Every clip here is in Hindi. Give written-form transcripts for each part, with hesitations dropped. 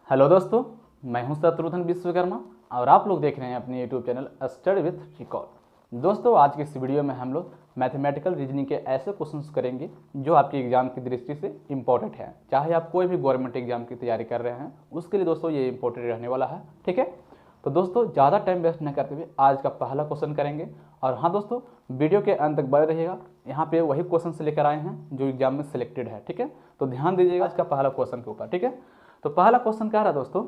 हेलो दोस्तों, मैं हूं शत्रुघ्न विश्वकर्मा और आप लोग देख रहे हैं अपने YouTube channel study with record. दोस्तों, आज के इस वीडियो में हम लोग मैथमेटिकल रीजनिंग के ऐसे क्वेश्चंस करेंगे जो आपके एग्जाम की दृष्टि से इम्पोर्टेंट है। चाहे आप कोई भी गवर्नमेंट एग्जाम की तैयारी कर रहे हैं, उसके लिए दोस्तों ये इंपॉर्टेंट रहने वाला है। ठीक है, तो दोस्तों ज़्यादा टाइम वेस्ट न करते हुए आज का पहला क्वेश्चन करेंगे। और हाँ दोस्तों, वीडियो के अंत तक बने रहिएगा। यहाँ पे वही क्वेश्चन से लेकर आए हैं जो एग्जाम में सिलेक्टेड है। ठीक है, तो ध्यान दीजिएगा आज का पहला क्वेश्चन के ऊपर। ठीक है, तो पहला क्वेश्चन कह रहा है दोस्तों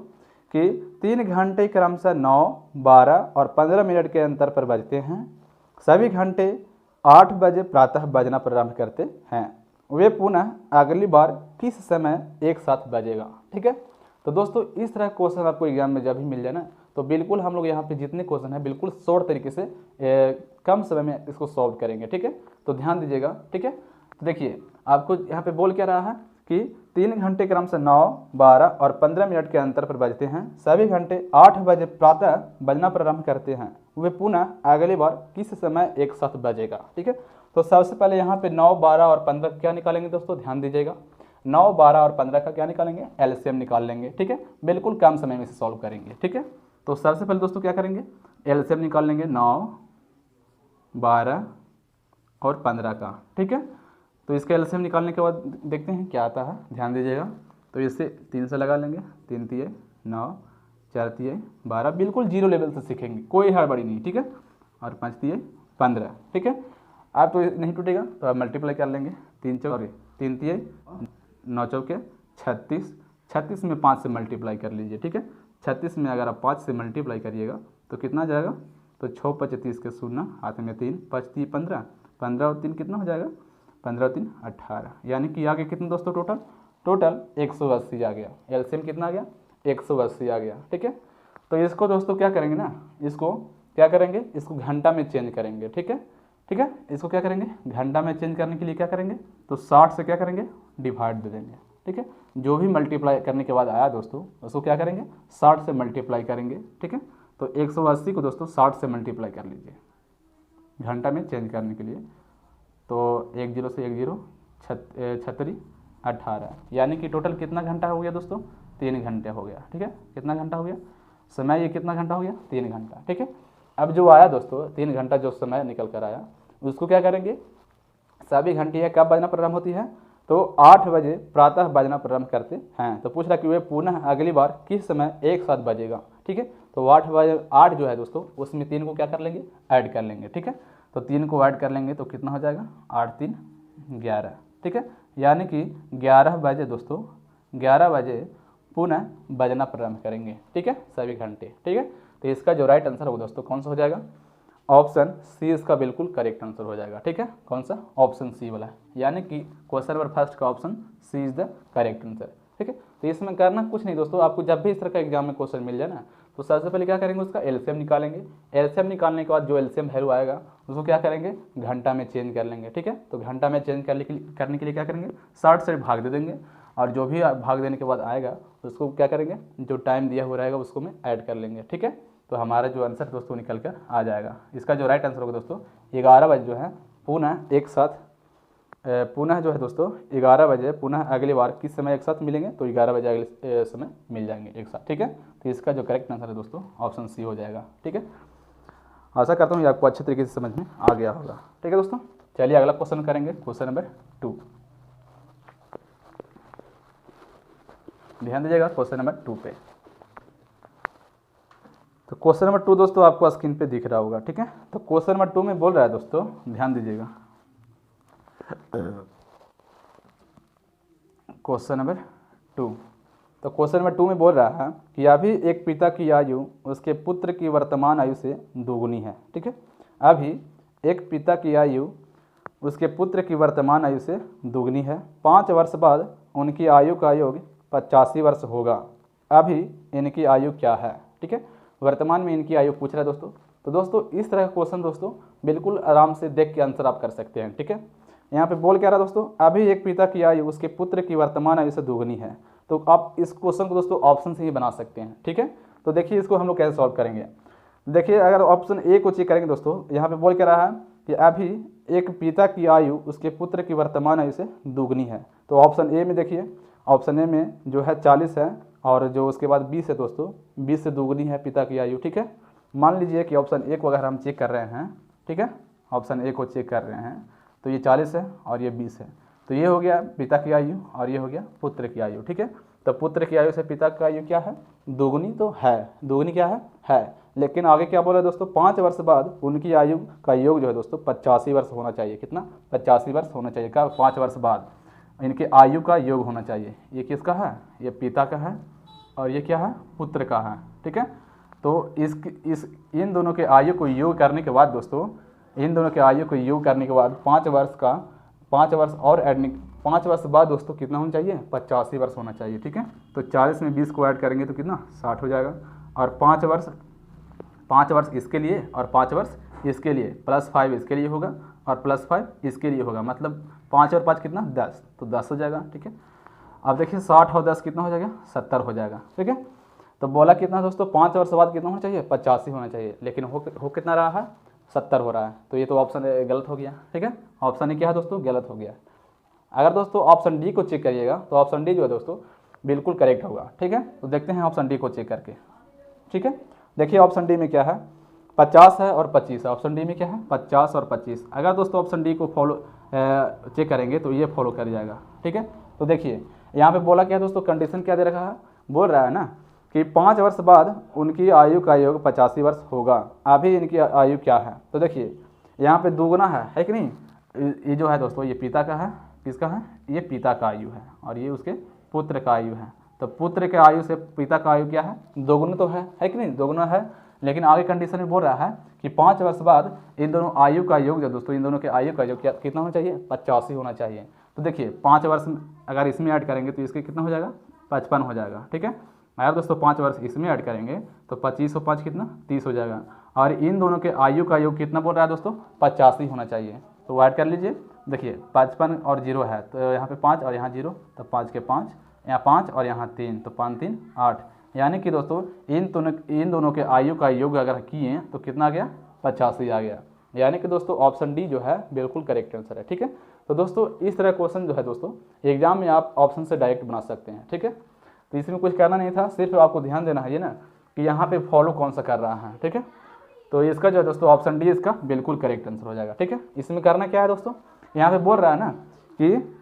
कि 3 घंटे क्रमशः 9, 12 और 15 मिनट के अंतर पर बजते हैं। सभी घंटे 8 बजे प्रातः बजना प्रारंभ करते हैं। वे पुनः अगली बार किस समय एक साथ बजेगा। ठीक है, तो दोस्तों इस तरह क्वेश्चन आपको एग्जाम में जब भी मिल जाए ना, तो बिल्कुल हम लोग यहाँ पे जितने क्वेश्चन है बिल्कुल शॉर्ट तरीके से कम समय में इसको सॉल्व करेंगे। ठीक है, तो ध्यान दीजिएगा। ठीक है, तो देखिए आपको यहाँ पे बोल क्या रहा है कि 3 घंटे क्रमशः 9, 12 और 15 मिनट के अंतर पर बजते हैं। सभी घंटे 8 बजे प्रातः बजना प्रारंभ करते हैं। वे पुनः अगली बार किस समय एक साथ बजेगा। ठीक है, तो सबसे पहले यहाँ पे 9, 12 और 15 क्या निकालेंगे दोस्तों, ध्यान दीजिएगा। 9, 12 और 15 का क्या निकालेंगे, एलसीएम निकाल लेंगे। ठीक है, बिल्कुल कम समय में इसे सॉल्व करेंगे। ठीक है, तो सबसे पहले दोस्तों क्या करेंगे, एलसीएम निकाल लेंगे 9, 12 और 15 का। ठीक है, तो इसका एलसीएम निकालने के बाद देखते हैं क्या आता है, ध्यान दीजिएगा। तो इससे 3 से लगा लेंगे, 3 तिये 9, 4 तिये 12, बिल्कुल जीरो लेवल से सीखेंगे, कोई हड़बड़ी नहीं। ठीक है, और 5 तिये 15। ठीक है, आप तो नहीं टूटेगा तो आप मल्टीप्लाई कर लेंगे। 3 तिये 9 चौके 36, 36 में 5 से मल्टीप्लाई कर लीजिए। ठीक है, 36 में अगर आप 5 से मल्टीप्लाई करिएगा तो कितना आ जाएगा, तो 6 × 25 के 0, हाथ में 3, 5 × 3 15, 15 और 3 कितना हो जाएगा, 15 और 3 18, यानी कि आगे कितना दोस्तों, टोटल 180 आ गया। एलसीएम कितना आ गया, 180 आ गया। ठीक है, तो इसको दोस्तों क्या करेंगे ना, इसको क्या करेंगे, इसको घंटा में चेंज करेंगे। ठीक है, ठीक है, इसको क्या करेंगे, घंटा में चेंज करने के लिए क्या करेंगे, तो 60 से क्या करेंगे, डिवाइड दे देंगे। ठीक है, जो भी मल्टीप्लाई करने के बाद आया दोस्तों उसको क्या करेंगे, 60 से मल्टीप्लाई करेंगे। ठीक है, तो 180 को दोस्तों 60 से मल्टीप्लाई कर लीजिए घंटा में चेंज करने के लिए। तो 1 0 से 1 0, 36 18, यानी कि टोटल कितना घंटा हो गया दोस्तों, 3 घंटे हो गया। ठीक है, कितना घंटा हो गया, समय ये कितना घंटा हो गया, 3 घंटा। ठीक है, अब जो आया दोस्तों 3 घंटा जो समय निकल कर आया उसको क्या करेंगे, सभी घंटियाँ कब बजना प्रारंभ होती है, तो 8 बजे प्रातः बजना प्रारंभ करते हैं। तो पूछ रहा कि वे पुनः अगली बार किस समय एक साथ बजेगा। ठीक है, तो 8 बजे 8 जो है दोस्तों उसमें 3 को क्या कर लेंगे, ऐड कर लेंगे। ठीक है, तो 3 को ऐड कर लेंगे तो कितना हो जाएगा, 8 3 11। ठीक है, यानी कि 11 बजे दोस्तों 11 बजे पुनः बजना प्रारंभ करेंगे। ठीक है, सभी घंटे। ठीक है, तो इसका जो राइट आंसर होगा दोस्तों कौन सा हो जाएगा, ऑप्शन सी इसका बिल्कुल करेक्ट आंसर हो जाएगा। ठीक है, कौन सा, ऑप्शन सी वाला, यानी कि क्वेश्चन नंबर फर्स्ट का option C is the correct answer. ठीक है, तो इसमें करना कुछ नहीं दोस्तों, आपको जब भी इस तरह का एग्जाम में क्वेश्चन मिल जाए ना, तो सबसे पहले क्या करेंगे, उसका एलसीएम निकालेंगे। एलसीएम निकालने के बाद जो एलसीएम वैल्यू आएगा उसको क्या करेंगे, घंटा में चेंज कर लेंगे। ठीक है, तो घंटा में चेंज करने के लिए क्या करेंगे, 60 से भाग दे देंगे, और जो भी भाग देने के बाद आएगा उसको क्या करेंगे, जो टाइम दिया हुआ रहेगा उसको में ऐड कर लेंगे। ठीक है, तो हमारा जो आंसर दोस्तों निकल कर आ जाएगा। इसका जो राइट आंसर होगा दोस्तों 11 बजे जो है पुनः एक साथ पुनः जो है दोस्तों 11 बजे पुनः अगली बार किस समय एक साथ मिलेंगे, तो 11 बजे अगले समय मिल जाएंगे एक साथ। ठीक है, तो इसका जो करेक्ट आंसर है दोस्तों ऑप्शन सी हो जाएगा। ठीक है, आशा करता हूँ ये आपको अच्छे तरीके से समझ में आ गया होगा। ठीक है दोस्तों, चलिए अगला क्वेश्चन करेंगे, क्वेश्चन नंबर 2। ध्यान दीजिएगा क्वेश्चन नंबर 2 पे। तो क्वेश्चन नंबर 2 दोस्तों आपको स्क्रीन पे दिख रहा होगा। ठीक है, तो क्वेश्चन नंबर 2 में बोल रहा है दोस्तों, ध्यान दीजिएगा, क्वेश्चन नंबर 2। तो क्वेश्चन नंबर 2 में बोल रहा है कि अभी एक पिता की आयु उसके पुत्र की वर्तमान आयु से दोगुनी है। ठीक है, अभी एक पिता की आयु उसके पुत्र की वर्तमान आयु से दोगुनी है। 5 वर्ष बाद उनकी आयु का योग 85 वर्ष होगा। अभी इनकी आयु क्या है। ठीक है, वर्तमान में इनकी आयु पूछ रहा है दोस्तों। तो दोस्तों इस तरह का क्वेश्चन दोस्तों बिल्कुल आराम से देख के आंसर आप कर सकते हैं। ठीक है, यहाँ पे बोल क्या रहा दोस्तों, अभी एक पिता की आयु उसके पुत्र की वर्तमान आयु से दोगुनी है। तो आप इस क्वेश्चन को दोस्तों ऑप्शन से ही बना सकते हैं। ठीक है, तो देखिए इसको हम लोग कैसे सॉल्व करेंगे। देखिए अगर ऑप्शन ए को चेक करेंगे दोस्तों, यहाँ पे बोल क्या रहा है कि अभी एक पिता की आयु उसके पुत्र की वर्तमान आयु से दोगुनी है। तो ऑप्शन ए में देखिए, ऑप्शन ए में जो है 40 है और जो उसके बाद 20 है दोस्तों, 20 से दोगुनी है पिता की आयु। ठीक है, मान लीजिए कि ऑप्शन ए को अगर हम चेक कर रहे हैं, ठीक है, ऑप्शन ए को चेक कर रहे हैं तो ये 40 है और ये 20 है, तो ये हो गया पिता की आयु और ये हो गया पुत्र की आयु। ठीक है, तो पुत्र की आयु से पिता की आयु क्या है, दोगुनी तो है, दोगुनी क्या है। लेकिन आगे क्या बोला दोस्तों, 5 वर्ष बाद उनकी आयु का योग जो है दोस्तों 85 वर्ष होना चाहिए। कितना, 85 वर्ष होना चाहिए। क्या, 5 वर्ष बाद इनके आयु का योग होना चाहिए। ये किसका है, ये पिता का है और ये क्या है, पुत्र का है। ठीक है, तो इन दोनों के आयु को योग करने के बाद दोस्तों, इन दोनों के आयु को योग करने के बाद 5 वर्ष और एडनिक 5 वर्ष बाद दोस्तों कितना होना चाहिए, 85 वर्ष होना चाहिए। ठीक है, तो 40 में 20 को ऐड करेंगे तो कितना, 60 हो जाएगा। और 5 वर्ष इसके लिए और 5 वर्ष इसके लिए, +5 इसके लिए होगा और +5 इसके लिए होगा, मतलब 5 और 5 कितना, 10, तो 10 हो जाएगा। ठीक है, अब देखिए 60 और 10 कितना हो जाएगा, 70 हो जाएगा। ठीक है, तो बोला कितना दोस्तों, 5 वर्ष बाद कितना होना चाहिए, 85 होना चाहिए, लेकिन हो कितना रहा है, 70 हो रहा है, तो ये तो ऑप्शन गलत हो गया। ठीक है, ऑप्शन ए क्या है दोस्तों, गलत हो गया। अगर दोस्तों ऑप्शन डी को चेक करिएगा तो ऑप्शन डी जो है दोस्तों बिल्कुल करेक्ट होगा। ठीक है, तो देखते हैं ऑप्शन डी को चेक करके। ठीक है, देखिए ऑप्शन डी में क्या है, 50 है और 25 है। ऑप्शन डी में क्या है, 50 और 25। अगर दोस्तों ऑप्शन डी को चेक करेंगे तो ये फॉलो कर जाएगा। ठीक है, तो देखिए यहाँ पे बोला क्या है दोस्तों, कंडीशन क्या दे रखा है, बोल रहा है ना कि 5 वर्ष बाद उनकी आयु का योग 85 वर्ष होगा। अभी इनकी आयु क्या है, तो देखिए यहाँ पे दोगुना है कि नहीं। ये जो है दोस्तों ये पिता का है, किसका है, ये पिता का आयु है और ये उसके पुत्र का आयु है। तो पुत्र के आयु से पिता का आयु क्या है, दोगुना तो है कि नहीं, दोगुना है। लेकिन आगे कंडीशन में बोल रहा है कि 5 वर्ष बाद इन दोनों आयु का योग जो दोस्तों, इन दोनों के आयु का योग कितना होना चाहिए, 85 होना चाहिए। तो देखिए 5 वर्ष अगर इसमें ऐड करेंगे तो इसके कितना हो जाएगा, 55 हो जाएगा। ठीक है, अगर दोस्तों 5 वर्ष इसमें ऐड करेंगे तो 25 और 5 कितना, 30 हो जाएगा। और इन दोनों के आयु का योग कितना बोल रहा है दोस्तों, 85 होना चाहिए। तो ऐड कर लीजिए, देखिए 55 और 0 है तो यहाँ पे 5 और यहाँ 0, तो 5 के 5, यहाँ 5 और यहाँ 3, तो 5 3 8। यानी कि दोस्तों इन दोनों के आयु का योग अगर किए तो कितना आ गया, 85 आ गया। यानी कि दोस्तों ऑप्शन डी जो है बिल्कुल करेक्ट आंसर है। ठीक है, तो दोस्तों इस तरह क्वेश्चन जो है दोस्तों एग्जाम में आप ऑप्शन से डायरेक्ट बना सकते हैं। ठीक है, तो इसमें कुछ करना नहीं था, सिर्फ आपको ध्यान देना है ये ना कि यहाँ पे फॉलो कौन सा कर रहा है। ठीक है, तो इसका जो है दोस्तों ऑप्शन डी इसका बिल्कुल करेक्ट आंसर हो जाएगा। ठीक है, इसमें करना क्या है दोस्तों, यहाँ पे बोल रहा है ना कि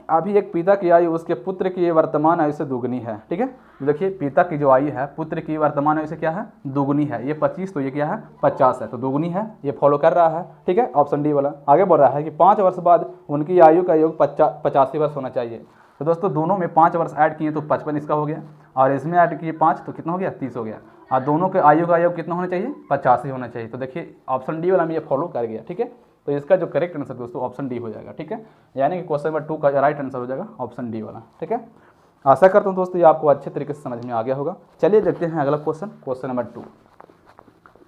अभी एक पिता की आयु उसके पुत्र की वर्तमान आयु से दुगनी है। ठीक है, देखिए पिता की जो आयु है पुत्र की वर्तमान आयु से क्या है, दुगनी है। ये 25 तो ये क्या है, 50 है, तो दुगनी है, ये फॉलो कर रहा है। ठीक है, ऑप्शन डी वाला। आगे बोल रहा है कि 5 वर्ष बाद उनकी आयु का योग 85 वर्ष होना चाहिए। तो दोस्तों दोनों में 5 वर्ष ऐड किए तो 55 इसका हो गया, और इसमें ऐड किए 5 तो कितना हो गया, 30 हो गया। और दोनों के आयु का योग कितना होना चाहिए, 85 होना चाहिए। तो देखिए ऑप्शन डी वाला में ये फॉलो कर गया। ठीक है, तो इसका जो करेक्ट आंसर दोस्तों ऑप्शन डी हो जाएगा। ठीक है, यानी कि क्वेश्चन नंबर 2 का राइट आंसर हो जाएगा ऑप्शन डी वाला। ठीक है, आशा करता हूँ दोस्तों ये आपको अच्छे तरीके से समझ में आ गया होगा। चलिए देखते हैं अगला क्वेश्चन, क्वेश्चन नंबर 2।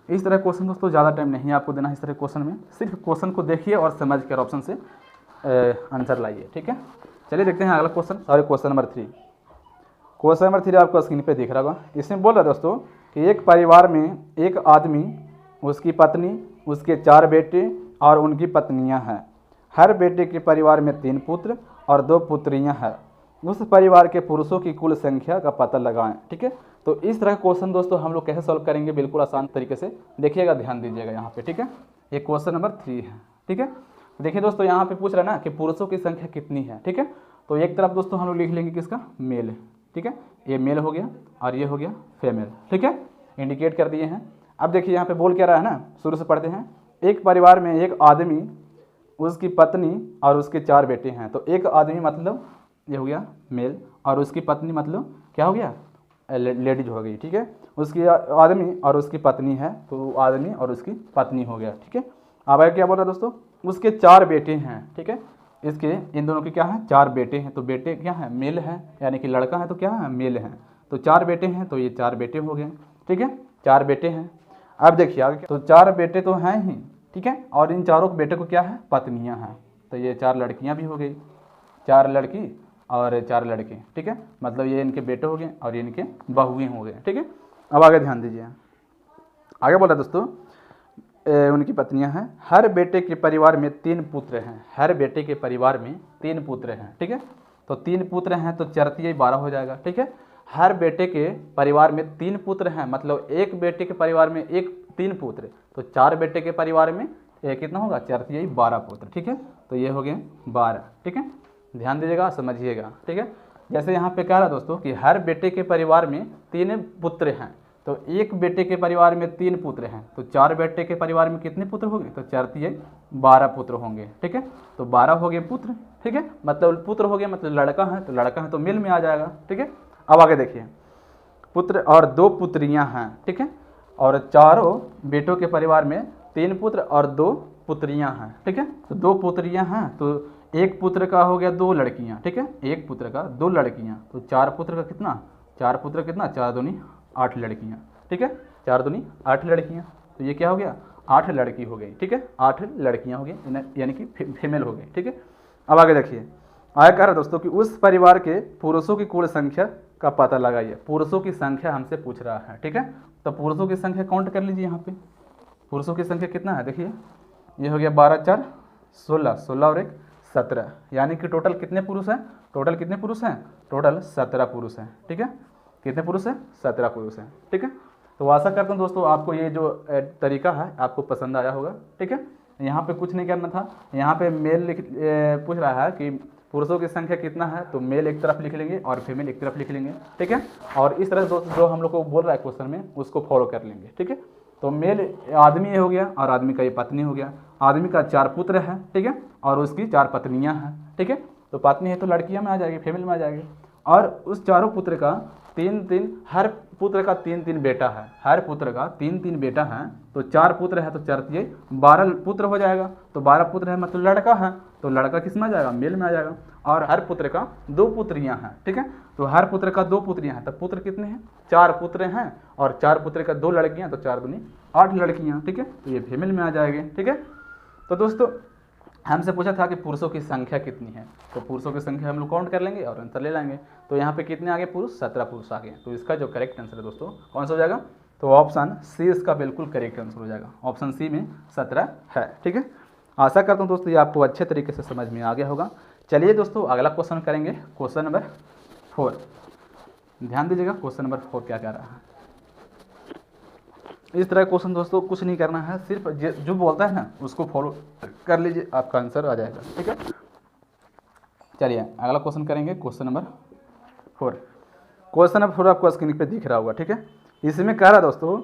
इस तरह क्वेश्चन दोस्तों ज़्यादा टाइम नहीं आपको देना है। इस तरह क्वेश्चन में सिर्फ क्वेश्चन को देखिए और समझ कर ऑप्शन से आंसर लाइए। ठीक है, चलिए देखते हैं अगला question, sorry question number 3। Question number 3 आपको स्क्रीन पे दिख रहा होगा। इसमें बोल रहा है दोस्तों कि एक परिवार में एक आदमी, उसकी पत्नी, उसके 4 बेटे और उनकी पत्नियां हैं। हर बेटे के परिवार में 3 पुत्र और 2 पुत्रियां हैं। उस परिवार के पुरुषों की कुल संख्या का पता लगाएं। ठीक है, तो इस तरह का क्वेश्चन दोस्तों हम लोग कैसे सॉल्व करेंगे, बिल्कुल आसान तरीके से देखिएगा, ध्यान दीजिएगा यहाँ पे। ठीक है, ये क्वेश्चन नंबर 3 है। ठीक है, देखिए दोस्तों यहाँ पे पूछ रहा है ना कि पुरुषों की संख्या कितनी है। ठीक है, तो एक तरफ दोस्तों हम लोग लिख लेंगे किसका, मेल। ठीक है, ये मेल हो गया और ये हो गया फीमेल। ठीक है, इंडिकेट कर दिए हैं। अब देखिए यहाँ पे बोल क्या रहा है ना, शुरू से पढ़ते हैं। एक परिवार में एक आदमी, उसकी पत्नी और उसके 4 बेटे हैं। तो एक आदमी मतलब ये हो गया मेल, और उसकी पत्नी मतलब क्या हो गया, लेडीज हो गई। ठीक है, उसकी आदमी और उसकी पत्नी है, तो आदमी और उसकी पत्नी हो गया। ठीक है, अब आगे क्या बोल रहा है दोस्तों, उसके 4 बेटे हैं। ठीक है, इसके इन दोनों के क्या है, 4 बेटे हैं। तो बेटे क्या है, मेल है, यानी कि लड़का है तो क्या है, मेल है। तो 4 बेटे हैं, तो ये 4 बेटे हो गए। ठीक है, 4 बेटे हैं। अब देखिए आगे, तो 4 बेटे तो हैं ही। ठीक है, और इन चारों बेटे को क्या है, पत्नियां हैं। तो ये 4 लड़कियां भी हो गई, 4 लड़की और 4 लड़के। ठीक है, मतलब ये इनके बेटे हो गए और ये इनके बहुएं हो गए। ठीक है, अब आगे ध्यान दीजिए, आगे बोला दोस्तों उनकी पत्नियां हैं। हर बेटे के परिवार में 3 पुत्र हैं। हर बेटे के परिवार में 3 पुत्र हैं। ठीक है, तो 3 पुत्र हैं तो 4 3 12 हो जाएगा। ठीक है, हर बेटे के परिवार में 3 पुत्र हैं, मतलब एक बेटे के परिवार में 3 पुत्र, तो 4 बेटे के परिवार में कितना होगा, 4 यही 12 पुत्र। ठीक है, तो ये हो गए 12। ठीक है, ध्यान दीजिएगा, समझिएगा। ठीक है, जैसे यहाँ पे कह रहा दोस्तों कि हर बेटे के परिवार में 3 पुत्र हैं, तो एक बेटे के परिवार में 3 पुत्र हैं, तो 4 बेटे के परिवार में कितने पुत्र होंगे, तो 4 12 पुत्र होंगे। ठीक है, तो 12 हो गए पुत्र। ठीक है, मतलब पुत्र हो गया, मतलब लड़का है, तो लड़का है तो मेल में आ जाएगा। ठीक है, अब आगे देखिए, पुत्र और 2 पुत्रियां हैं। ठीक है, और चारों बेटों के परिवार में 3 पुत्र और 2 पुत्रियां हैं। ठीक है, तो 2 पुत्रियां हैं, तो एक पुत्र का हो गया 2 लड़कियां। ठीक है, एक पुत्र का 2 लड़कियां, तो 4 पुत्र का कितना, 4 पुत्र कितना, 4 दूनी 8 लड़कियां। ठीक है, 4 दूनी 8 लड़कियां, तो ये क्या हो गया, 8 लड़की हो गई। ठीक है, 8 लड़कियां हो गई, यानी कि फीमेल हो गई। ठीक है, अब आगे देखिए, आगे कह रहा है दोस्तों कि उस परिवार के पुरुषों की कुल संख्या का पता लगाइए। पुरुषों की संख्या हमसे पूछ रहा है। ठीक है, तो पुरुषों की संख्या काउंट कर लीजिए। यहाँ पे पुरुषों की संख्या कितना है, देखिए ये हो गया 12 4 16, 16 और 1 17, यानी कि टोटल कितने पुरुष हैं, टोटल कितने पुरुष हैं, टोटल 17 पुरुष हैं। ठीक है, कितने पुरुष हैं, 17 पुरुष हैं। ठीक है, तो आशा करता हूँ दोस्तों आपको ये जो तरीका है आपको पसंद आया होगा। ठीक है, यहाँ पे कुछ नहीं करना था, यहाँ पे मेल पूछ रहा है कि पुरुषों की संख्या कितना है, तो मेल एक तरफ लिख लेंगे और फीमेल एक तरफ लिख लेंगे। ठीक है, और इस तरह दोस्तों जो हम लोग को बोल रहा है क्वेश्चन में उसको फॉलो कर लेंगे। ठीक है, तो मेल आदमी ये हो गया और आदमी का ये पत्नी हो गया। आदमी का 4 पुत्र है। ठीक है, और उसकी 4 पत्नियां हैं। ठीक है, तो पत्नी है तो लड़कियां में आ जाएगी, फीमेल में आ जाएगी। और उस चारों पुत्र का 3 हर पुत्र का 3 बेटा है, हर पुत्र का 3 बेटा है, तो 4 पुत्र है तो 4 12 पुत्र हो जाएगा। तो 12 पुत्र है मतलब लड़का है, तो लड़का किस में आ जाएगा, मेल में आ जाएगा। और हर पुत्र का 2 पुत्रियां हैं। ठीक है, तो हर पुत्र का 2 पुत्रियां हैं, तब पुत्र कितने हैं, 4 पुत्र हैं, और 4 पुत्र का 2 लड़कियां, तो 4 दूनी 8 लड़कियां। ठीक है, तो ये फीमेल में आ जाएगी। ठीक है, तो दोस्तों हमसे पूछा था कि पुरुषों की संख्या कितनी है, तो पुरुषों की संख्या हम लोग काउंट कर लेंगे और आंसर ले लेंगे। तो यहाँ पे कितने आ गए पुरुष, 17 पुरुष आ गए। तो इसका जो करेक्ट आंसर है दोस्तों कौन सा हो जाएगा, तो ऑप्शन सी इसका बिल्कुल करेक्ट आंसर हो जाएगा। ऑप्शन सी में 17 है। ठीक है, आशा करता हूँ दोस्तों ये आपको अच्छे तरीके से समझ में आ गया होगा। चलिए दोस्तों अगला क्वेश्चन करेंगे, क्वेश्चन नंबर 4। ध्यान दीजिएगा क्वेश्चन नंबर 4 क्या कह रहा है। इस तरह क्वेश्चन दोस्तों कुछ नहीं करना है, सिर्फ जो बोलता है ना उसको फॉलो कर लीजिए, आपका आंसर आ जाएगा। ठीक है, चलिए अगला क्वेश्चन करेंगे, क्वेश्चन नंबर 4। क्वेश्चन नंबर 4 आपको स्क्रीन पे दिख रहा होगा। ठीक है, इसमें कह रहा है दोस्तों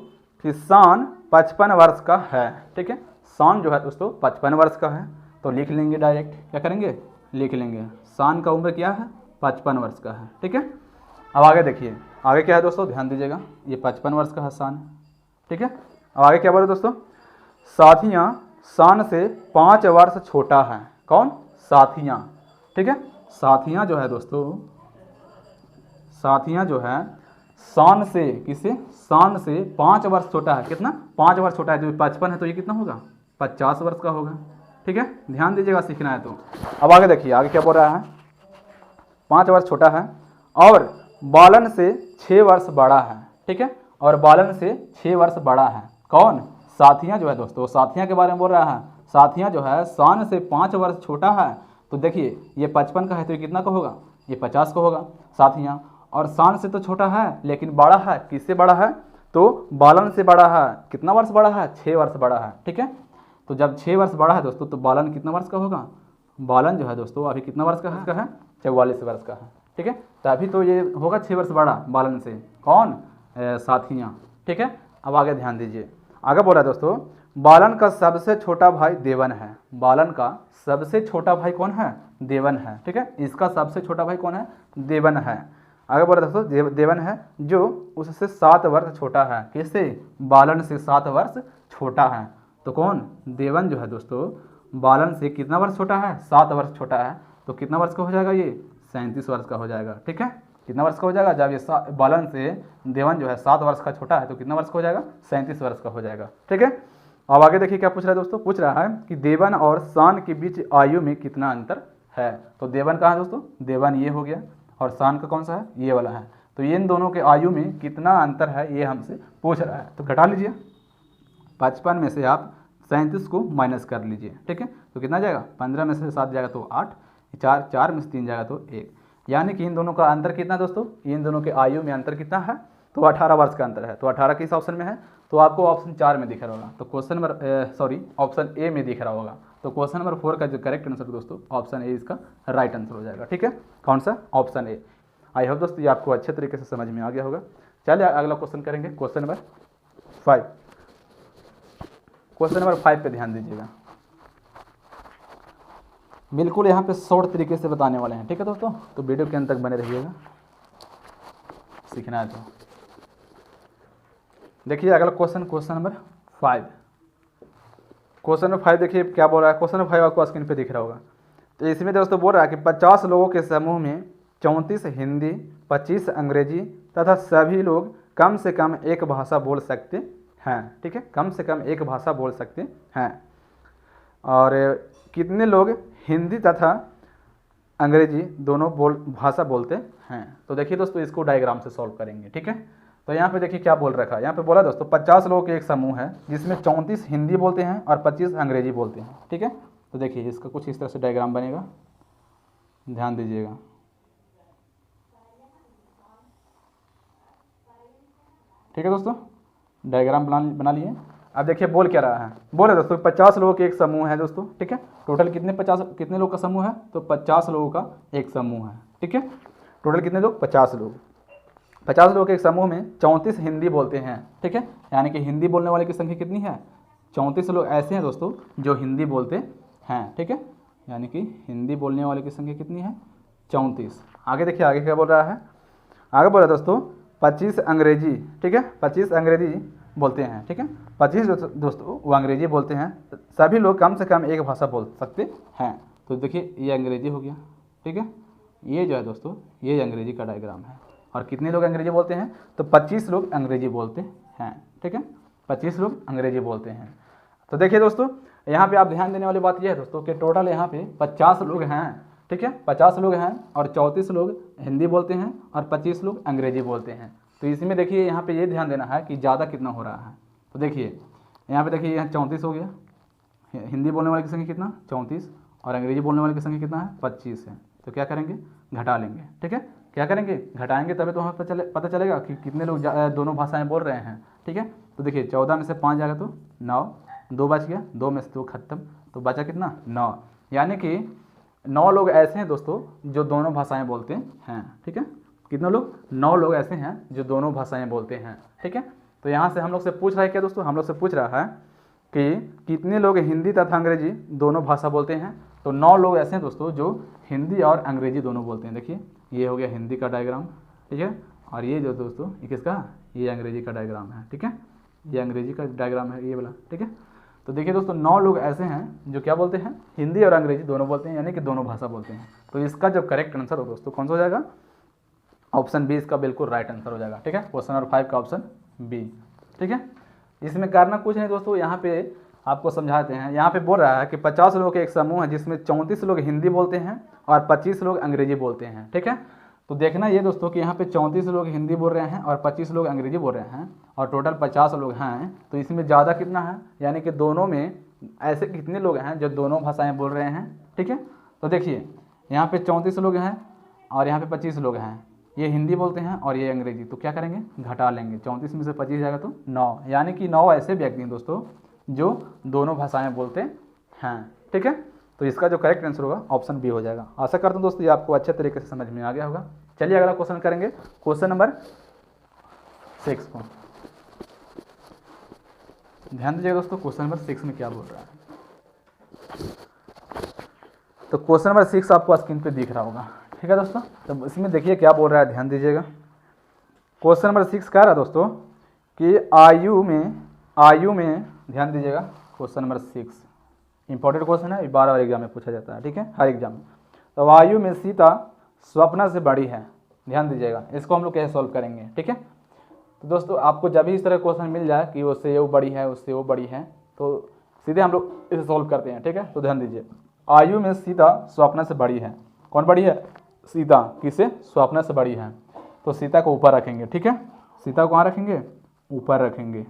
कि शान 55 वर्ष का है। ठीक है, शान जो है दोस्तों 55 वर्ष का है, तो लिख लेंगे डायरेक्ट, क्या करेंगे, लिख लेंगे शान का उम्र क्या है, 55 वर्ष का है। ठीक है, अब आगे देखिए, आगे क्या है दोस्तों, ध्यान दीजिएगा, ये 55 वर्ष का है शान। ठीक है, अब आगे क्या बोले दोस्तों, साथियाँ शान से 5 वर्ष छोटा है। कौन, साथियाँ। ठीक है, साथियाँ जो है दोस्तों, साथियाँ जो है शान से, किसे, शान से 5 वर्ष छोटा है। कितना, 5 वर्ष छोटा है, जो 55 है तो ये कितना होगा, 50 वर्ष का होगा। ठीक है, ध्यान दीजिएगा, सीखना है तो। अब आगे देखिए, आगे क्या बोल रहा है, 5 वर्ष छोटा है और बालन से 6 वर्ष बड़ा है। ठीक है, और बालन से 6 वर्ष बड़ा है। कौन, साथियाँ जो है दोस्तों, साथियाँ के बारे में बोल रहा है। साथियाँ जो है शान से 5 वर्ष छोटा है, तो देखिए ये 55 का है तो ये कितना का होगा, ये 50 का होगा साथियाँ। और शान से तो छोटा है लेकिन बड़ा है, किससे बड़ा है, तो बालन से बड़ा है। कितना वर्ष बड़ा है, 6 वर्ष बड़ा है। ठीक है, तो जब 6 वर्ष बड़ा है दोस्तों तो बालन कितना वर्ष का होगा, बालन जो है दोस्तों अभी कितना वर्ष का है, 44 वर्ष का है। ठीक है, तभी तो ये होगा 6 वर्ष बड़ा बालन से। कौन, साथियाँ। ठीक है, अब आगे ध्यान दीजिए, आगे बोला दोस्तों, बालन का सबसे छोटा भाई देवन है। बालन का सबसे छोटा भाई कौन है, देवन है। ठीक है, इसका सबसे छोटा भाई कौन है, देवन है। आगे बोला दोस्तों, देवन है जो उससे 7 वर्ष छोटा है। किससे, बालन से 7 वर्ष छोटा है। तो कौन, देवन जो है दोस्तों बालन से कितना वर्ष छोटा है, 7 वर्ष छोटा है। तो कितना वर्ष का हो जाएगा, ये 37 वर्ष का हो जाएगा। ठीक है, कितना वर्ष का हो जाएगा, जब ये बालन से देवन जो है 7 वर्ष का छोटा है तो कितना वर्ष का हो जाएगा, 37 वर्ष का हो जाएगा। ठीक है, अब आगे देखिए क्या पूछ रहा है दोस्तों, पूछ रहा है कि देवन और शान के बीच आयु में कितना अंतर है। तो देवन कहाँ है दोस्तों, देवन ये हो गया, और शान का कौन सा है, ये वाला है। तो ये इन दोनों के आयु में कितना अंतर है ये हमसे पूछ रहा है। तो घटा लीजिए, 55 में से आप 37 को माइनस कर लीजिए। ठीक है, तो कितना जाएगा, 15 में से 7 जाएगा तो 8, 4 में से 3 जाएगा तो 1, यानी कि इन दोनों का अंतर कितना दोस्तों, इन दोनों के आयु में अंतर कितना है, तो 18 वर्ष का अंतर है। तो 18 किस ऑप्शन में है, तो आपको ऑप्शन 4 में दिख रहा होगा, तो क्वेश्चन नंबर ऑप्शन ए में दिख रहा होगा। तो क्वेश्चन नंबर 4 का जो करेक्ट आंसर दोस्तों ऑप्शन ए इसका राइट आंसर हो जाएगा। ठीक है, कौन सा, ऑप्शन ए। आई होप दोस्तों ये आपको अच्छे तरीके से समझ में आ गया होगा। चलिए अगला क्वेश्चन करेंगे, क्वेश्चन नंबर 5। क्वेश्चन नंबर 5 पे ध्यान दीजिएगा, बिल्कुल यहाँ पे शॉर्ट तरीके से बताने वाले हैं। ठीक है दोस्तों, तो वीडियो के अंत तक बने रहिएगा, सीखना है तो। देखिए अगला question, question number 5। Question number 5 देखिए क्या बोल रहा है। क्वेश्चन नंबर 5 आपको स्क्रीन पे दिख रहा होगा। तो इसमें दोस्तों बोल रहा है कि 50 लोगों के समूह में 34 हिंदी, 25 अंग्रेजी तथा सभी लोग कम से कम एक भाषा बोल सकते हैं। ठीक है, कम से कम एक भाषा बोल सकते हैं। और कितने लोग हिंदी तथा अंग्रेजी दोनों भाषा बोलते हैं। तो देखिए दोस्तों इसको डायग्राम से सॉल्व करेंगे। ठीक है, तो यहाँ पे देखिए क्या बोल रखा है, यहाँ पे बोला दोस्तों 50 लोगों के एक समूह है जिसमें 34 हिंदी बोलते हैं और 25 अंग्रेजी बोलते हैं। ठीक है, तो देखिए इसका कुछ इस तरह से डायग्राम बनेगा, ध्यान दीजिएगा। ठीक है दोस्तों, डायग्राम बना लिए। अब देखिए बोल क्या रहा है, बोले दोस्तों 50 लोगों के एक समूह है दोस्तों। ठीक है, टोटल कितने लोग का समूह है, तो 50 लोगों का एक समूह है। ठीक है, टोटल कितने लोग, 50 लोग। 50 लोगों के एक समूह में 34 हिंदी बोलते हैं। ठीक है, यानी कि हिंदी बोलने वाले की संख्या कितनी है, 34 लोग ऐसे हैं दोस्तों जो हिंदी बोलते हैं। ठीक है, यानी कि हिंदी बोलने वाले की संख्या कितनी है, 34। आगे देखिए आगे क्या बोल रहा है, आगे बोल रहा है दोस्तों 25 अंग्रेजी। ठीक है, 25 अंग्रेजी बोलते हैं। ठीक है, 25 दोस्तों वो अंग्रेजी बोलते हैं। सभी लोग कम से कम एक भाषा बोल सकते हैं। तो देखिए ये अंग्रेजी हो गया। ठीक है, ये जो है दोस्तों ये अंग्रेजी का डायग्राम है। और कितने लोग अंग्रेजी बोलते हैं, तो 25 लोग अंग्रेजी बोलते हैं। ठीक है, 25 लोग अंग्रेजी बोलते हैं। तो देखिए दोस्तों यहाँ पे आप ध्यान देने वाली बात यह है दोस्तों कि टोटल यहाँ पे 50 लोग हैं। ठीक है, 50 लोग हैं और 34 लोग हिंदी बोलते हैं और 25 लोग अंग्रेजी बोलते हैं। तो इसमें देखिए यहाँ पे ये ध्यान देना है कि ज़्यादा कितना हो रहा है। तो देखिए यहाँ पे देखिए यहाँ 34 हो गया, हिंदी बोलने वाले की संख्या कितना, 34, और अंग्रेजी बोलने वाले की संख्या कितना है, 25 है। तो क्या करेंगे, घटा लेंगे। ठीक है, क्या करेंगे, घटाएंगे तभी तो हमें पता चलेगा कि कितने लोग दोनों भाषाएं बोल रहे हैं। ठीक है, तो देखिए 14 में से 5 जाएगा तो 9, 2 बच गया, 2 में से 2 खत्म, तो बचा कितना, 9। यानी कि 9 लोग ऐसे हैं दोस्तों जो दोनों भाषाएं बोलते हैं। ठीक है, कितने लोग, 9 लोग ऐसे हैं जो दोनों भाषाएं बोलते हैं। ठीक है, तो यहाँ से हम लोग से पूछ रहा है क्या दोस्तों, हम लोग से पूछ रहा है कि कितने लोग हिंदी तथा अंग्रेजी दोनों भाषा बोलते हैं। तो 9 लोग ऐसे हैं दोस्तों जो हिंदी और अंग्रेजी दोनों बोलते हैं। देखिए ये हो गया हिंदी का डायग्राम। ठीक है, और ये जो दोस्तों ये किसका, ये अंग्रेजी का डायग्राम है। ठीक है, ये अंग्रेजी का डायग्राम है ये वाला। ठीक है, तो देखिए दोस्तों 9 लोग ऐसे हैं जो क्या बोलते हैं, हिंदी और अंग्रेजी दोनों बोलते हैं, यानी कि दोनों भाषा बोलते हैं। तो इसका जो करेक्ट आंसर हो दोस्तों कौन सा हो जाएगा, ऑप्शन बी इसका बिल्कुल राइट आंसर हो जाएगा। ठीक है, क्वेश्चन नंबर 5 का ऑप्शन बी। ठीक है, इसमें करना कुछ नहीं दोस्तों, यहाँ पे आपको समझाते हैं। यहाँ पे बोल रहा है कि 50 लोगों के एक समूह है जिसमें 34 लोग हिंदी बोलते हैं और 25 लोग अंग्रेजी बोलते हैं। ठीक है, तो देखना ये दोस्तों कि यहाँ पे 34 लोग हिंदी बोल रहे हैं और 25 लोग अंग्रेजी बोल रहे हैं और टोटल 50 लोग हैं। तो इसमें ज़्यादा कितना है, यानी कि दोनों में ऐसे कितने लोग हैं जो दोनों भाषाएँ बोल रहे हैं। ठीक है, तो देखिए यहाँ पे 34 लोग हैं और यहाँ पे 25 लोग हैं, ये हिंदी बोलते हैं और ये अंग्रेजी। तो क्या करेंगे, घटा लेंगे, 34 में से 25 जाएगा तो 9, यानी कि 9 ऐसे व्यक्ति हैं दोस्तों जो दोनों भाषाएं बोलते हैं। ठीक है, तो इसका जो करेक्ट आंसर होगा ऑप्शन बी हो जाएगा। आशा करता हूँ दोस्तों ये आपको अच्छे तरीके से समझ में आ गया होगा। चलिए अगला क्वेश्चन करेंगे, क्वेश्चन नंबर 6 को ध्यान दीजिएगा दोस्तों। क्वेश्चन नंबर 6 में क्या बोल रहा है, तो क्वेश्चन नंबर 6 आपको स्क्रीन पे दिख रहा होगा। ठीक है दोस्तों, तो इसमें देखिए क्या बोल रहा है, ध्यान दीजिएगा। क्वेश्चन नंबर 6 कह रहा है दोस्तों कि आयु में ध्यान दीजिएगा। क्वेश्चन नंबर 6 इंपॉर्टेंट क्वेश्चन है, 12 बार एग्जाम में पूछा जाता है। ठीक है, हर एग्जाम में। तो आयु में सीता स्वप्ना से बड़ी है, ध्यान दीजिएगा। इसको हम लोग कैसे सॉल्व करेंगे। ठीक है, तो दोस्तों आपको जब भी इस तरह क्वेश्चन मिल जाए कि उससे वो बड़ी है उससे वो बड़ी है, तो सीधे हम लोग इसे सॉल्व करते हैं। ठीक है, तो ध्यान दीजिए, आयु में सीता स्वप्ना से बड़ी है। कौन बड़ी है, सीता, किसे, स्वप्ना से बड़ी है। तो सीता को ऊपर रखेंगे। ठीक है, सीता को कहाँ रखेंगे, ऊपर रखेंगे,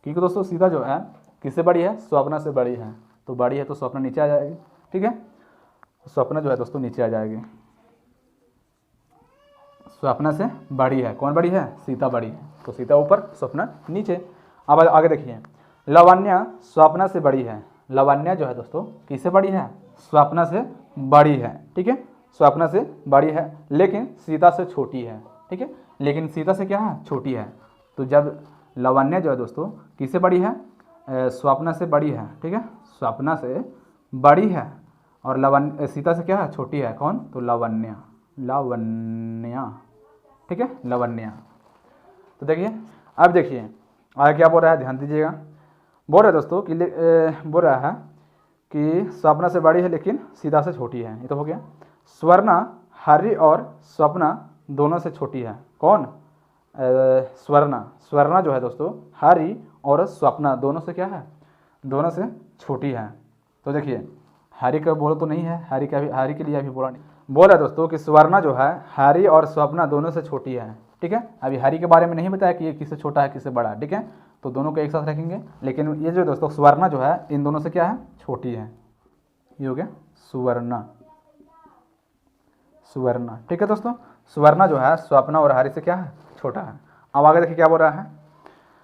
क्योंकि दोस्तों सीता जो है किससे बड़ी है, स्वप्ना से बड़ी है। तो बड़ी है तो स्वप्ना नीचे आ जाएगी। ठीक है, स्वप्ना जो है दोस्तों नीचे आ जाएगी। स्वप्ना से बड़ी है। कौन बड़ी है? सीता बड़ी है। तो सीता ऊपर, स्वप्ना नीचे। अब आगे देखिए, लावण्या स्वप्ना से बड़ी है। लावण्या जो है दोस्तों किससे बड़ी है? स्वप्ना से बड़ी है। ठीक है, स्वप्ना से बड़ी है लेकिन सीता से छोटी है। ठीक है, लेकिन सीता से क्या है? छोटी है। तो जब लावण्या जो है दोस्तों किससे बड़ी है? स्वप्ना से बड़ी है। ठीक है, स्वप्ना से बड़ी है और सीता से क्या है? छोटी है। कौन? तो लावण्या। लावण्या, ठीक है, लावण्या। तो देखिए, अब देखिए आगे क्या बोल रहा है, ध्यान दीजिएगा। बोल रहा है दोस्तों कि बोल रहा है कि स्वप्ना से बड़ी है लेकिन सीता से छोटी है। ये तो हो गया। स्वर्णा हरि और स्वप्ना दोनों से छोटी है। कौन? स्वर्णा। स्वर्णा जो है दोस्तों हरि और स्वप्ना दोनों से क्या है? दोनों से छोटी है। तो देखिए, हरि का बोलो तो नहीं है, हरि के लिए अभी बोला नहीं। बोल रहा है दोस्तों कि स्वर्णा जो है हरि और स्वप्ना दोनों से छोटी है। ठीक है, अभी हरि के बारे में नहीं बताया कि ये किससे छोटा है किससे बड़ा है। ठीक है, तो दोनों को एक साथ रखेंगे। लेकिन ये जो दोस्तों स्वर्णा जो है इन दोनों से क्या है? छोटी है। ये हो गया सुवर्णा। सुवर्णा, ठीक है दोस्तों, सुवर्णा जो है स्वप्ना और हरि से क्या है? छोटा है। अब आगे देखिए क्या बोल रहा है।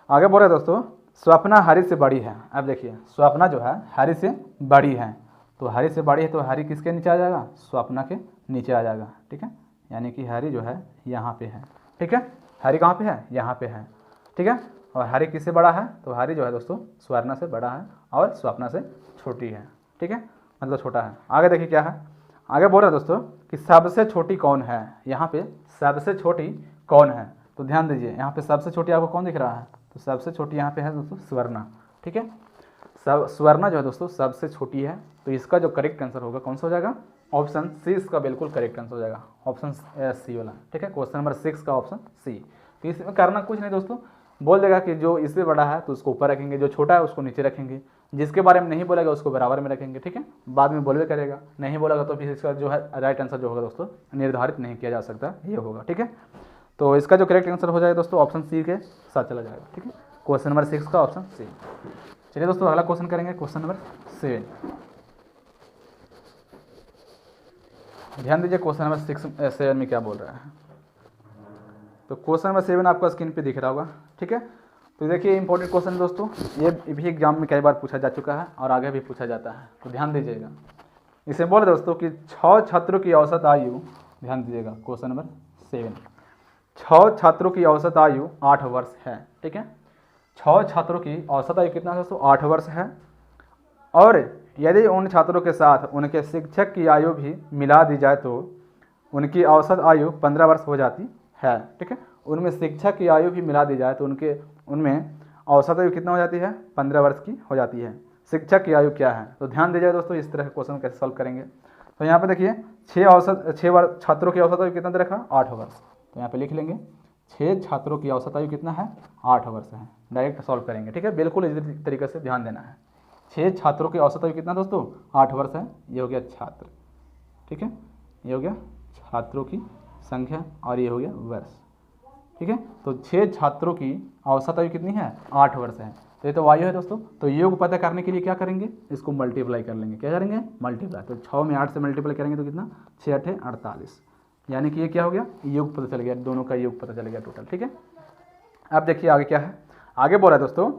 आगे बोल रहा है दोस्तों स्वप्ना हरि से बड़ी है। अब देखिए, स्वप्ना जो है हरि से बड़ी है। तो हरि से बड़ी है तो हरि किसके नीचे आ जाएगा? स्वप्ना के नीचे आ जाएगा। ठीक है, यानी कि हरि जो है यहाँ पे है। ठीक है, हरि कहाँ पे है? यहाँ पे है। ठीक है, और हरि किससे बड़ा है? तो हरि जो है दोस्तों स्वर्णा से बड़ा है और स्वप्ना से छोटी है। ठीक है, मतलब छोटा है। आगे देखिए क्या है। आगे बोल रहा है दोस्तों कि सबसे छोटी कौन है। यहाँ पे सबसे छोटी कौन है? तो ध्यान दीजिए, यहाँ पे सबसे छोटी आपको कौन दिख रहा है? तो सबसे छोटी यहाँ पे है दोस्तों स्वर्णा। ठीक है, स्वर्णा जो है दोस्तों सबसे छोटी है। तो इसका जो करेक्ट आंसर होगा कौन सा हो जाएगा? ऑप्शन सी इसका बिल्कुल करेक्ट आंसर हो जाएगा, ऑप्शन सी वाला। ठीक है, क्वेश्चन नंबर 6 का ऑप्शन सी। तो इसमें करना कुछ नहीं दोस्तों, बोल देगा कि जो इससे बड़ा है तो उसको ऊपर रखेंगे, जो छोटा है उसको नीचे रखेंगे, जिसके बारे में नहीं बोलेगा उसको बराबर में रखेंगे। ठीक है, बाद में बोलवे करेगा, नहीं बोलेगा तो फिर इसका जो है राइट आंसर जो होगा दोस्तों निर्धारित नहीं किया जा सकता, ये होगा। ठीक है, तो इसका जो करेक्ट आंसर हो जाएगा दोस्तों ऑप्शन सी के साथ चला जाएगा। ठीक है, क्वेश्चन नंबर 6 का ऑप्शन सी। चलिए दोस्तों अगला क्वेश्चन करेंगे, क्वेश्चन नंबर 7। ध्यान दीजिए क्वेश्चन नंबर 7 में क्या बोल रहा है। तो क्वेश्चन नंबर 7 आपका स्क्रीन पे दिख रहा होगा। ठीक है, तो देखिए इंपॉर्टेंट क्वेश्चन दोस्तों, ये भी एग्जाम में कई बार पूछा जा चुका है और आगे भी पूछा जाता है, तो ध्यान दीजिएगा। इसे बोल रहे दोस्तों कि 6 छात्रों की औसत आयु, ध्यान दीजिएगा क्वेश्चन नंबर 7, 6 छात्रों की औसत आयु 8 वर्ष है। ठीक है, 6 छात्रों की औसत आयु कितना है दोस्तों? 8 वर्ष है। और यदि उन छात्रों के साथ उनके शिक्षक की आयु भी मिला दी जाए तो उनकी औसत आयु 15 वर्ष हो जाती है। ठीक है, उनमें शिक्षक की आयु भी मिला दी जाए तो उनमें औसत आयु कितना हो जाती है? 15 वर्ष की हो जाती है। शिक्षक की आयु क्या है? तो ध्यान दीजिए दोस्तों, इस तरह के क्वेश्चन कैसे सॉल्व करेंगे। तो यहाँ पे देखिए 6 छात्रों की औसत आयु कितना दे रखा? 8 वर्ष। तो यहाँ पे लिख लेंगे 6 छात्रों की औसत आयु कितना है? 8 वर्ष है। डायरेक्ट सॉल्व करेंगे। ठीक है, बिल्कुल इसी तरीके से ध्यान देना है। 6 छात्रों की औसत आयु कितना दोस्तों? 8 वर्ष है। ये हो गया छात्र। ठीक है, ये हो गया छात्रों की संख्या और ये हो गया वर्ष। ठीक है, तो 6 छात्रों की औसत आयु कितनी है? 8 वर्ष है। तो ये तो वायु है दोस्तों। तो योग पता करने के लिए क्या करेंगे? इसको मल्टीप्लाई कर लेंगे। क्या करेंगे? मल्टीप्लाई। तो 6 में 8 से मल्टीप्लाई करेंगे तो कितना? 6 8 48, यानी कि ये क्या हो गया? योग पता चल गया, दोनों का योग पता चल गया टोटल। ठीक है, अब देखिए आगे क्या है। आगे बोल रहा है दोस्तों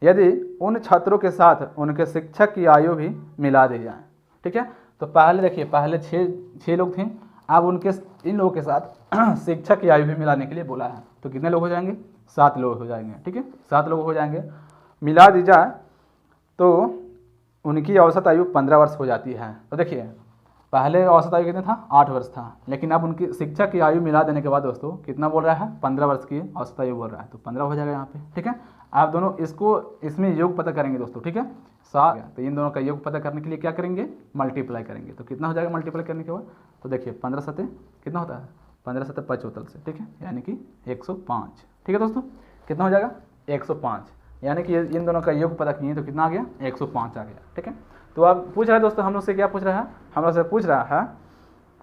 यदि उन छात्रों के साथ उनके शिक्षक की आयु भी मिला दी जाए। ठीक है, तो पहले देखिए, पहले 6 लोग थे, अब उनके इन लोगों के साथ शिक्षक की आयु भी मिलाने के लिए बोला है। तो कितने लोग हो जाएंगे? 7 लोग हो जाएंगे। ठीक है, 7 लोग हो जाएंगे। मिला दी जाए तो उनकी औसत आयु 15 वर्ष हो जाती है। तो देखिए पहले औसत आयु कितना था? 8 वर्ष था, लेकिन अब उनकी शिक्षक की आयु मिला देने के बाद दोस्तों कितना बोल रहा है? 15 वर्ष की औसत आयु बोल रहा है। तो 15 हो जाएगा यहाँ पे। ठीक है, आप दोनों इसमें योग पता करेंगे दोस्तों। ठीक है, 7, तो इन दोनों का योग पता करने के लिए क्या करेंगे? मल्टीप्लाई करेंगे। तो कितना हो जाएगा मल्टीप्लाई करने के बाद? तो देखिए 15 7 कितना होता है? 15 7 75 से। ठीक है, यानी कि 105। ठीक है दोस्तों, कितना हो जाएगा? 105, यानी कि इन दोनों का योग पता किए तो कितना आ गया? 105 आ गया। ठीक है, तो अब पूछ रहा है दोस्तों हम लोग से, क्या पूछ रहा है? हम लोग से पूछ रहा है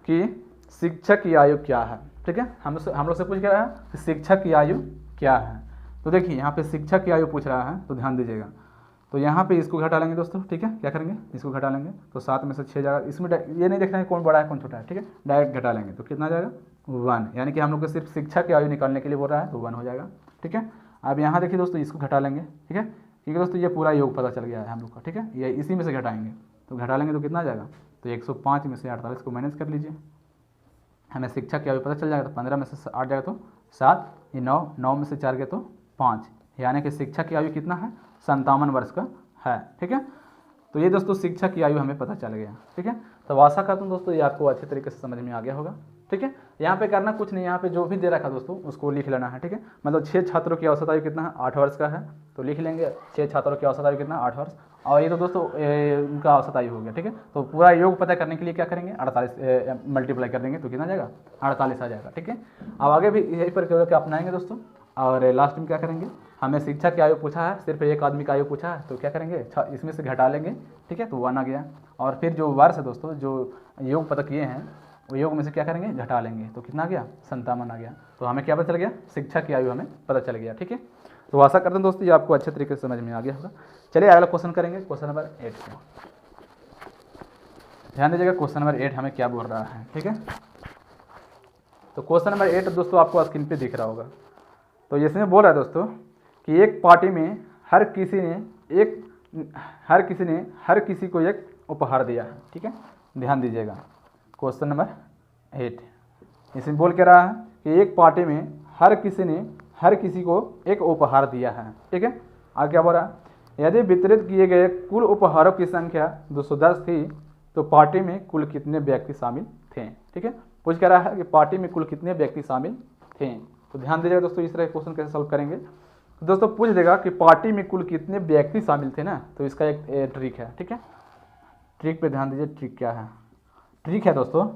कि शिक्षक की आयु क्या है। ठीक है, हम लोग से पूछ रहा है कि शिक्षक की आयु क्या है। तो देखिए यहाँ पे शिक्षक की आयु पूछ रहा है, तो ध्यान दीजिएगा। तो यहाँ पे इसको घटा लेंगे दोस्तों, ठीक है। क्या करेंगे, इसको घटा लेंगे तो 7 में से 6 जाएगा। इसमें ये नहीं देखना है कौन बड़ा है कौन छोटा है, ठीक है। डायरेक्ट घटा लेंगे तो कितना जाएगा 1, यानी कि हम लोग को सिर्फ शिक्षा की आयु निकालने के लिए बोल रहा है तो 1 हो जाएगा, ठीक है। अब यहाँ देखिए दोस्तों इसको घटा लेंगे, ठीक है, क्योंकि दोस्तों ये पूरा योग पता चल गया है हम लोग का, ठीक है। ये इसी में से घटाएंगे तो घटा लेंगे तो कितना आ जाएगा, तो 105 में से 48 को माइनस कर लीजिए, हमें शिक्षा की आयु पता चल जाएगा। तो 15 में से 8 जाएगा तो 7, ये 9 में से 4 गया तो 5, यानी कि शिक्षा की आयु कितना है 57 वर्ष का है, ठीक है। तो ये दोस्तों शिक्षा की आयु हमें पता चल गया, ठीक है। तो आशा करता हूँ दोस्तों ये आपको अच्छे तरीके से समझ में आ गया होगा, ठीक है। यहाँ पे करना कुछ नहीं, यहाँ पे जो भी दे रखा दोस्तों उसको लिख लेना है, ठीक है। मतलब 6 छात्रों की औसत आयु कितना है 8 वर्ष का है, तो लिख लेंगे 6 छात्रों की औसत आयु कितना 8 वर्ष, और ये तो दोस्तों उनका औसत आयु हो गया, ठीक है। तो पूरा योग पता करने के लिए क्या करेंगे 48 मल्टीप्लाई कर देंगे तो कितना जाएगा 48 आ जाएगा, ठीक है। अब आगे भी यही प्रक्रिया अपनाएंगे दोस्तों, और लास्ट में क्या करेंगे, हमें शिक्षा की आयु पूछा है, सिर्फ एक आदमी का आयु पूछा है तो क्या करेंगे इसमें से घटा लेंगे, ठीक है, तो 1 आ गया। और फिर जो वर्ष है दोस्तों जो योग पता किए हैं वो योग में से क्या करेंगे घटा लेंगे तो कितना आ गया 57 आ गया। तो हमें क्या पता चल गया, शिक्षा की आयु हमें पता चल गया, ठीक है। तो आशा करते हैं दोस्तों ये आपको अच्छे तरीके से समझ में आ गया होगा। चलिए अगला क्वेश्चन करेंगे, क्वेश्चन नंबर 8 को ध्यान दीजिएगा। क्वेश्चन नंबर 8 हमें क्या बोल रहा है, ठीक है। तो क्वेश्चन नंबर 8 दोस्तों आपको स्क्रीन पे दिख रहा होगा। तो इसमें बोल रहा है दोस्तों कि एक पार्टी में हर किसी ने किसी को एक उपहार दिया है, ठीक है। ध्यान दीजिएगा क्वेश्चन नंबर 8 इसमें बोल के रहा है कि एक पार्टी में हर किसी को एक उपहार दिया है, ठीक है। आगे क्या बोल रहा है, यदि वितरित किए गए कुल उपहारों की संख्या 210 थी तो पार्टी में कुल कितने व्यक्ति शामिल थे, ठीक है। पूछ कर रहा है कि पार्टी में कुल कितने व्यक्ति शामिल थे। तो ध्यान दीजिएगा दोस्तों इस तरह के क्वेश्चन कैसे सॉल्व करेंगे। तो दोस्तों पूछ देगा कि पार्टी में कुल कितने व्यक्ति शामिल थे ना, तो इसका एक ट्रिक है, ठीक है। ट्रिक पे ध्यान दीजिए, ट्रिक क्या है, ट्रिक है दोस्तों,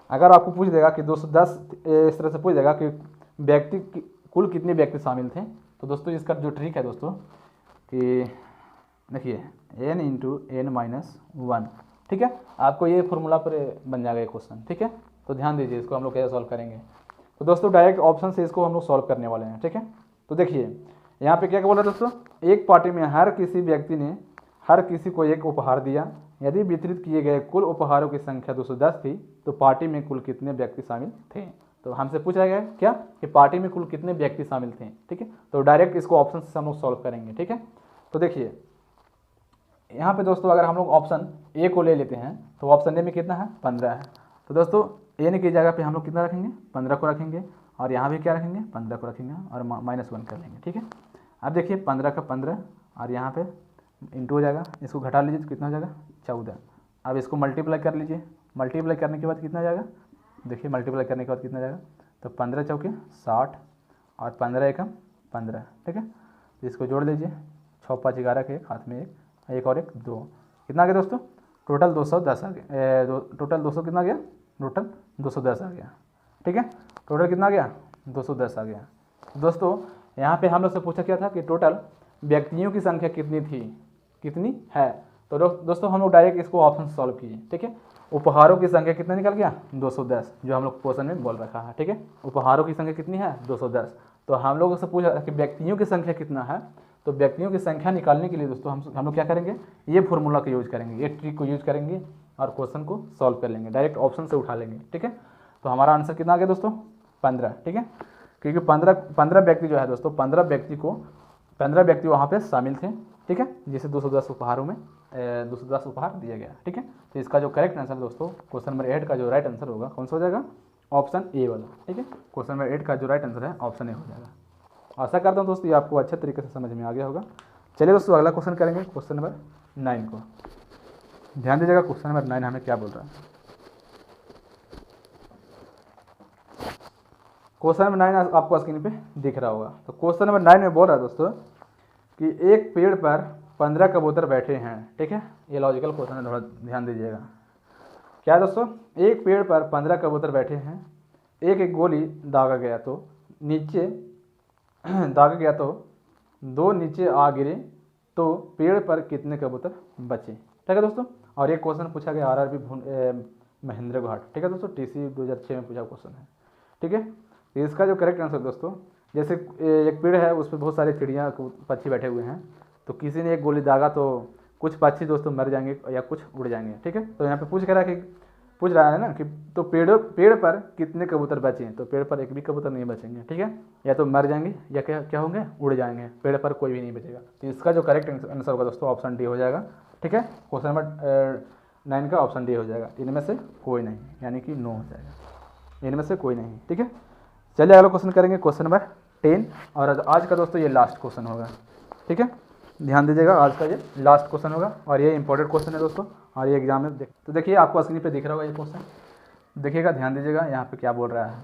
अगर आपको पूछ देगा कि 210 इस तरह से पूछ देगा कि व्यक्ति कुल कितने व्यक्ति शामिल थे, तो दोस्तों इसका जो ट्रिक है दोस्तों कि देखिए n इंटू एन माइनस 1, ठीक है। आपको ये फॉर्मूला पर बन जाएगा ये क्वेश्चन, ठीक है। तो ध्यान दीजिए इसको हम लोग कैसे सॉल्व करेंगे। तो दोस्तों डायरेक्ट ऑप्शन से इसको हम लोग सॉल्व करने वाले हैं, ठीक है। तो देखिए यहाँ पे क्या बोला दोस्तों, एक पार्टी में हर किसी व्यक्ति ने हर किसी को एक उपहार दिया, यदि वितरित किए गए कुल उपहारों की संख्या 210 थी तो पार्टी में कुल कितने व्यक्ति शामिल थे। तो हमसे पूछा गया क्या कि पार्टी में कुल कितने व्यक्ति शामिल थे, ठीक है। तो डायरेक्ट इसको ऑप्शन से हम लोग सॉल्व करेंगे, ठीक है। तो देखिए यहाँ पे दोस्तों अगर हम लोग ऑप्शन ए को ले लेते हैं तो ऑप्शन ए में कितना है 15 है। तो दोस्तों ए की जगह पे हम लोग कितना रखेंगे 15 को रखेंगे, और यहाँ भी क्या रखेंगे 15 को रखेंगे और -1 कर लेंगे, ठीक है। अब देखिए 15 का 15 और यहाँ पे इंटू हो जाएगा, इसको घटा लीजिए तो कितना हो जाएगा 14। अब इसको मल्टीप्लाई कर लीजिए, मल्टीप्लाई करने के बाद कितना जाएगा, देखिए मल्टीप्लाई करने के बाद कितना जाएगा, तो 15 चौके 60 और 15 एकम 15, ठीक है। तो इसको जोड़ लीजिए, 6 5 11 के एक हाथ में एक और एक 2, कितना आ गया दोस्तों टोटल 210 आ गया, टोटल 200 कितना आ गया, टोटल 210 आ गया, ठीक है। टोटल कितना आ गया 210 आ गया। दोस्तों यहाँ पे हम लोग से पूछा क्या था कि टोटल व्यक्तियों की संख्या कितनी थी, कितनी है। तो दोस्तों हम लोग डायरेक्ट इसको ऑप्शन सॉल्व किए, ठीक है। उपहारों की संख्या कितना निकल गया 210, जो हम लोग क्वेश्चन में बोल रखा है, ठीक है। उपहारों की संख्या कितनी है 210। तो हम लोगों से पूछा कि व्यक्तियों की संख्या कितना है, तो व्यक्तियों की संख्या निकालने के लिए दोस्तों हम लोग क्या करेंगे, ये फॉर्मूला का यूज करेंगे, ये ट्रिक को यूज करेंगे और क्वेश्चन को सॉल्व कर लेंगे, डायरेक्ट ऑप्शन से उठा लेंगे, ठीक है। तो हमारा आंसर कितना आ गया दोस्तों 15, ठीक है। क्योंकि 15 व्यक्ति जो है दोस्तों 15 व्यक्ति वहाँ पे शामिल थे, ठीक है, जिसे 210 उपहारों में 210 उपहार दिया गया, ठीक है। तो इसका जो करेक्ट आंसर दोस्तों क्वेश्चन नंबर 8 का जो राइट आंसर होगा कौन सा हो जाएगा, ऑप्शन ए वाला, ठीक है। क्वेश्चन नंबर 8 का जो राइट आंसर है ऑप्शन ए हो जाएगा। आशा करता हूँ दोस्तों ये आपको अच्छे तरीके से समझ में आ गया होगा। चलिए दोस्तों अगला क्वेश्चन करेंगे, क्वेश्चन नंबर 9 को ध्यान दीजिएगा। क्वेश्चन नंबर 9 हमें क्या बोल रहा है, क्वेश्चन नंबर 9 आपको स्क्रीन पे दिख रहा होगा। तो क्वेश्चन नंबर 9 में बोल रहा है दोस्तों कि एक पेड़ पर 15 कबूतर बैठे हैं, ठीक है। ये लॉजिकल क्वेश्चन है, थोड़ा ध्यान दीजिएगा। क्या है दोस्तों, एक पेड़ पर 15 कबूतर बैठे हैं, एक गोली दागा गया तो दो नीचे आ गिरे तो पेड़ पर कितने कबूतर बचे, ठीक है दोस्तों। और एक क्वेश्चन पूछा गया आरआरबी महेंद्र घाट, ठीक है दोस्तों, टीसी 2006 में पूछा क्वेश्चन है, ठीक है। तो इसका जो करेक्ट आंसर दोस्तों, जैसे एक पेड़ है उस पर बहुत सारे चिड़िया पक्षी बैठे हुए हैं, तो किसी ने एक गोली दागा तो कुछ पक्षी दोस्तों मर जाएंगे या कुछ उड़ जाएंगे। ठीक है, तो यहाँ पे पूछ रहा है ना कि तो पेड़ पर कितने कबूतर बचे हैं, तो पेड़ पर एक भी कबूतर नहीं बचेंगे। ठीक है, या तो मर जाएंगे या क्या होंगे, उड़ जाएंगे, पेड़ पर कोई भी नहीं बचेगा। तो इसका जो करेक्ट आंसर होगा दोस्तों ऑप्शन डी हो जाएगा। ठीक है, क्वेश्चन नंबर 9 का ऑप्शन डी हो जाएगा, इनमें से कोई नहीं, यानी कि नो हो जाएगा, इनमें से कोई नहीं। ठीक है, चलिए अगला क्वेश्चन करेंगे, क्वेश्चन नंबर 10, और आज का दोस्तों ये लास्ट क्वेश्चन होगा। ठीक है, ध्यान दीजिएगा, आज का ये लास्ट क्वेश्चन होगा और ये इंपॉर्टेंट क्वेश्चन है दोस्तों, और ये एग्जाम में तो देखिए आपको स्क्रीन पे दिख रहा होगा ये क्वेश्चन, देखिएगा, ध्यान दीजिएगा यहाँ पे क्या बोल रहा है।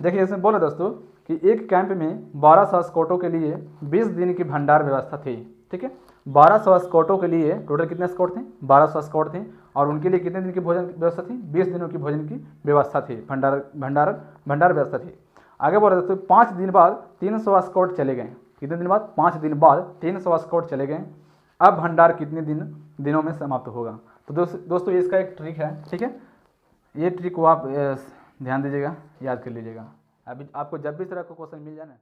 देखिए इसमें बोला दोस्तों कि एक कैंप में 1200 स्कॉटों के लिए 20 दिन की भंडार व्यवस्था थी। ठीक है, 1200 स्कॉटों के लिए टोटल कितने स्कॉट थे, 1200 स्कॉट थे, और उनके लिए कितने दिन की भोजन व्यवस्था थी, 20 दिनों की भोजन की व्यवस्था थी, भंडार व्यवस्था थी। आगे बोल रहे दोस्तों 5 दिन बाद 300 स्कॉट चले गए। कितने दिन बाद, 5 दिन बाद 300 स्कॉट चले गए। अब भंडार कितने दिनों में समाप्त होगा। तो दोस्तों इसका एक ट्रिक है। ठीक है, ये ट्रिक को आप ध्यान दीजिएगा, याद कर लीजिएगा। अभी आपको जब भी इस तरह का क्वेश्चन मिल जाए ना